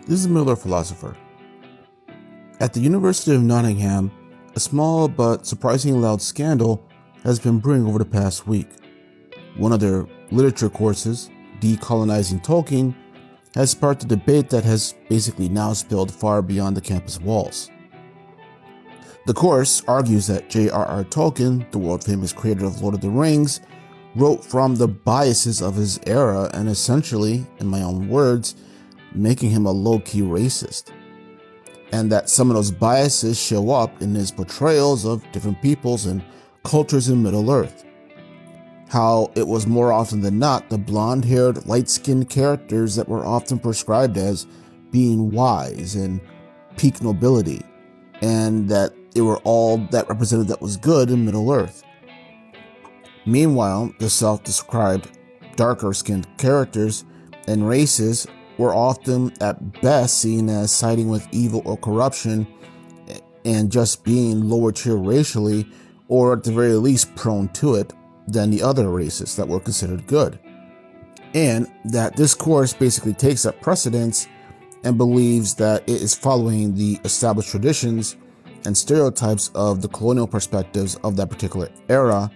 This is a Middle-earth philosopher. At the University of Nottingham, a small but surprisingly loud scandal has been brewing over the past week. One of their literature courses, Decolonizing Tolkien, has sparked a debate that has basically now spilled far beyond the campus walls. The course argues that J.R.R. Tolkien, the world-famous creator of Lord of the Rings, wrote from the biases of his era and essentially, in my own words, making him a low-key racist. And that some of those biases show up in his portrayals of different peoples and cultures in Middle-earth. How it was more often than not the blonde-haired, light-skinned characters that were often prescribed as being wise and peak nobility, and that they were all that represented that was good in Middle-earth. Meanwhile, the self-described darker-skinned characters and races were often at best seen as siding with evil or corruption and just being lower tier racially, or at the very least prone to it, than the other races that were considered good. And that this course basically takes up precedence and believes that it is following the established traditions and stereotypes of the colonial perspectives of that particular era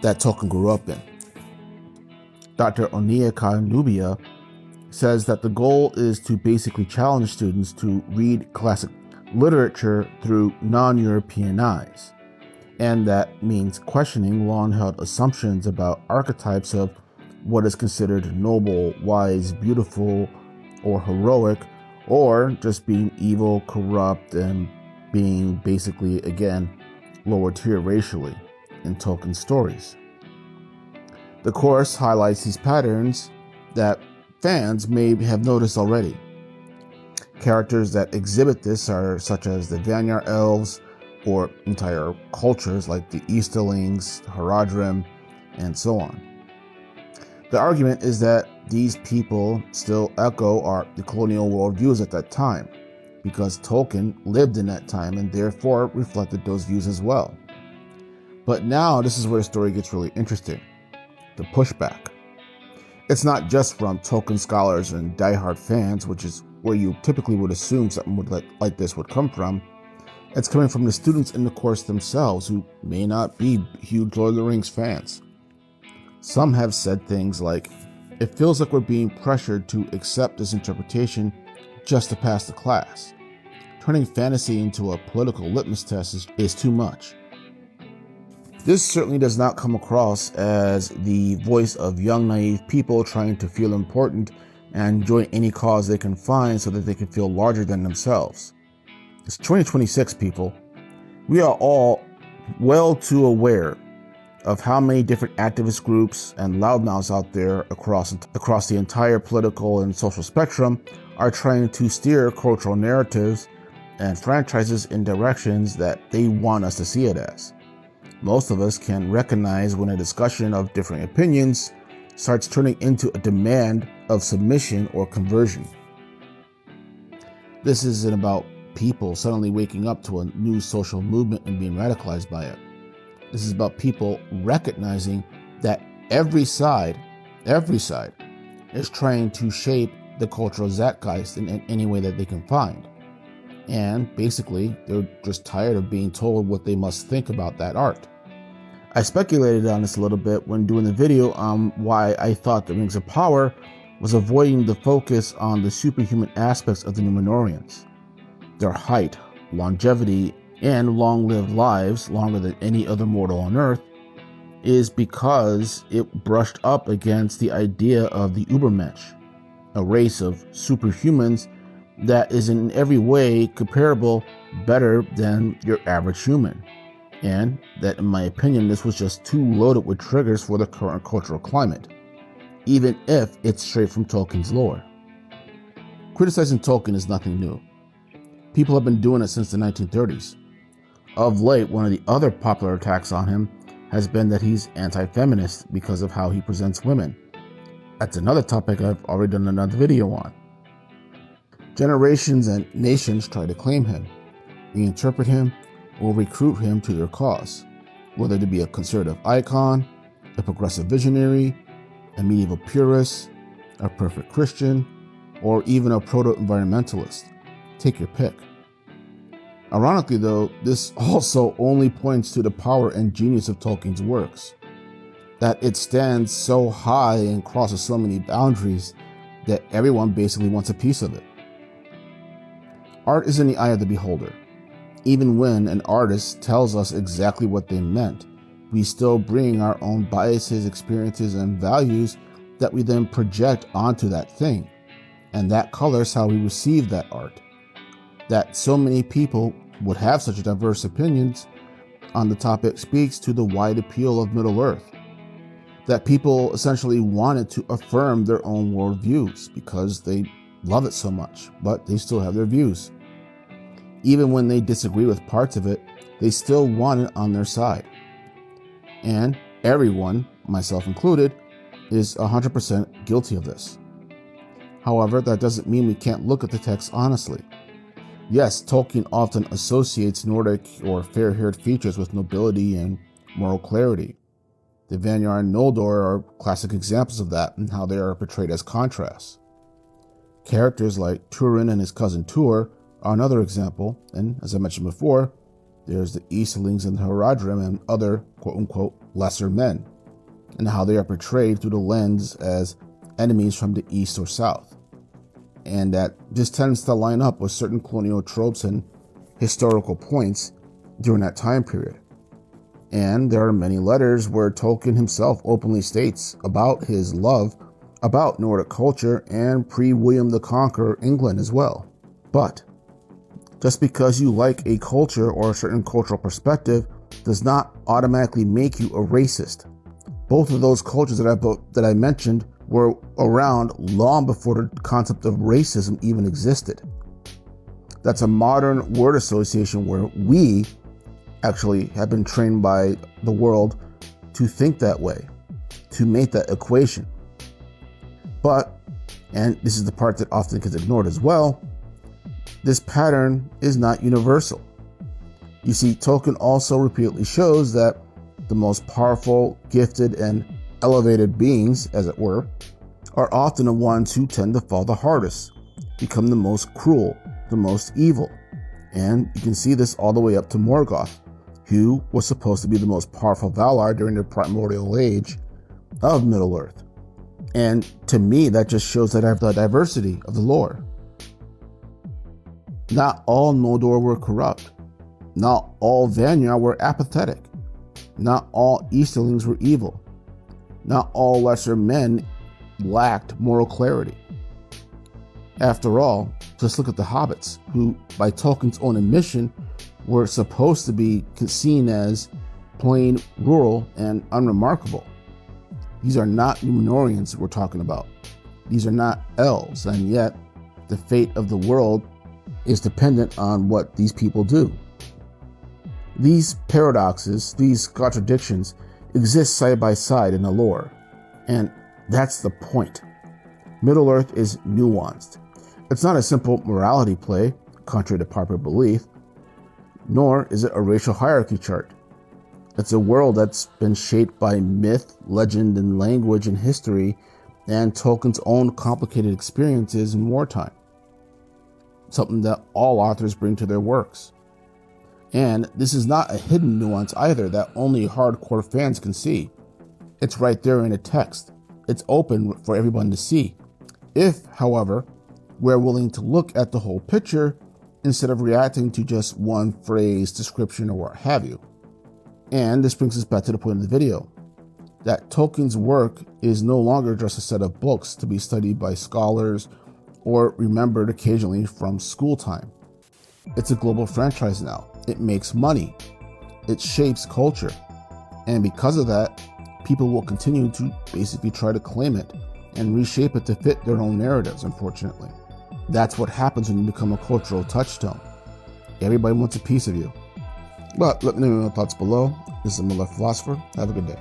that Tolkien grew up in. Dr. Onyeka Nubia says that the goal is to basically challenge students to read classic literature through non-European eyes, and that means questioning long-held assumptions about archetypes of what is considered noble, wise, beautiful, or heroic, or just being evil, corrupt, and being basically, again, lower tier racially in Tolkien's stories. The course highlights these patterns that fans may have noticed already. Characters that exhibit this are such as the Vanyar elves, or entire cultures like the Easterlings, Haradrim, and so on. The argument is that these people still echo the colonial worldviews at that time, because Tolkien lived in that time and therefore reflected those views as well. But now this is where the story gets really interesting. The pushback. It's not just from Tolkien scholars and diehard fans, which is where you typically would assume something like this would come from. It's coming from the students in the course themselves who may not be huge Lord of the Rings fans. Some have said things like, "It feels like we're being pressured to accept this interpretation just to pass the class. Turning fantasy into a political litmus test is too much." This certainly does not come across as the voice of young, naive people trying to feel important and join any cause they can find so that they can feel larger than themselves. It's 2026, people. We are all well too aware of how many different activist groups and loudmouths out there across the entire political and social spectrum are trying to steer cultural narratives and franchises in directions that they want us to see it as. Most of us can recognize when a discussion of differing opinions starts turning into a demand of submission or conversion. This isn't about people suddenly waking up to a new social movement and being radicalized by it. This is about people recognizing that every side is trying to shape the cultural zeitgeist in any way that they can find. And basically, they're just tired of being told what they must think about that art. I speculated on this a little bit when doing the video on why I thought the Rings of Power was avoiding the focus on the superhuman aspects of the Numenorians. Their height, longevity, and long-lived lives, longer than any other mortal on Earth, is because it brushed up against the idea of the Ubermensch, a race of superhumans that is in every way comparable, better than your average human. And that, in my opinion, this was just too loaded with triggers for the current cultural climate, even if it's straight from Tolkien's lore. Criticizing Tolkien is nothing new. People have been doing it since the 1930s. Of late, one of the other popular attacks on him has been that he's anti-feminist because of how he presents women. That's another topic I've already done another video on. Generations and nations try to claim him, reinterpret him, or recruit him to their cause, whether to be a conservative icon, a progressive visionary, a medieval purist, a perfect Christian, or even a proto-environmentalist. Take your pick. Ironically though, this also only points to the power and genius of Tolkien's works, that it stands so high and crosses so many boundaries that everyone basically wants a piece of it. Art is in the eye of the beholder. Even when an artist tells us exactly what they meant, we still bring our own biases, experiences, and values that we then project onto that thing. And that colors how we receive that art. That so many people would have such diverse opinions on the topic speaks to the wide appeal of Middle-earth. That people essentially wanted to affirm their own worldviews because they love it so much, but they still have their views. Even when they disagree with parts of it, they still want it on their side. And everyone, myself included, is 100% guilty of this. However, that doesn't mean we can't look at the text honestly. Yes, Tolkien often associates Nordic or fair-haired features with nobility and moral clarity. The Vanyar and Noldor are classic examples of that and how they are portrayed as contrasts. Characters like Turin and his cousin Tuor are another example, and as I mentioned before, there's the Eastlings and the Haradrim and other quote-unquote lesser men, and how they are portrayed through the lens as enemies from the east or south. And that this tends to line up with certain colonial tropes and historical points during that time period. And there are many letters where Tolkien himself openly states about his love about Nordic culture and pre-William the Conqueror England as well. But just because you like a culture or a certain cultural perspective does not automatically make you a racist. Both of those cultures that I mentioned were around long before the concept of racism even existed. That's a modern word association where we actually have been trained by the world to think that way, to make that equation. But, and this is the part that often gets ignored as well, this pattern is not universal. You see, Tolkien also repeatedly shows that the most powerful, gifted, and elevated beings, as it were, are often the ones who tend to fall the hardest, become the most cruel, the most evil. And you can see this all the way up to Morgoth, who was supposed to be the most powerful Valar during the primordial age of Middle-earth. And to me, that just shows that I have the diversity of the lore. Not all Noldor were corrupt. Not all Vanyar were apathetic. Not all Easterlings were evil. Not all lesser men lacked moral clarity. After all, just look at the hobbits, who, by Tolkien's own admission, were supposed to be seen as plain, rural, and unremarkable. These are not Numenorians we're talking about. These are not elves, and yet the fate of the world is dependent on what these people do. These paradoxes, these contradictions, exist side by side in the lore, and that's the point. Middle-earth is nuanced. It's not a simple morality play, contrary to popular belief, nor is it a racial hierarchy chart. It's a world that's been shaped by myth, legend, and language and history, and Tolkien's own complicated experiences in wartime. Something that all authors bring to their works. And this is not a hidden nuance either that only hardcore fans can see. It's right there in the text. It's open for everyone to see. If, however, we're willing to look at the whole picture instead of reacting to just one phrase, description, or what have you. And this brings us back to the point of the video, that Tolkien's work is no longer just a set of books to be studied by scholars or remembered occasionally from school time. It's a global franchise now. It makes money. It shapes culture. And because of that, people will continue to basically try to claim it and reshape it to fit their own narratives, unfortunately. That's what happens when you become a cultural touchstone. Everybody wants a piece of you. But let me know your thoughts below. This is the Middle-earth Philosopher. Have a good day.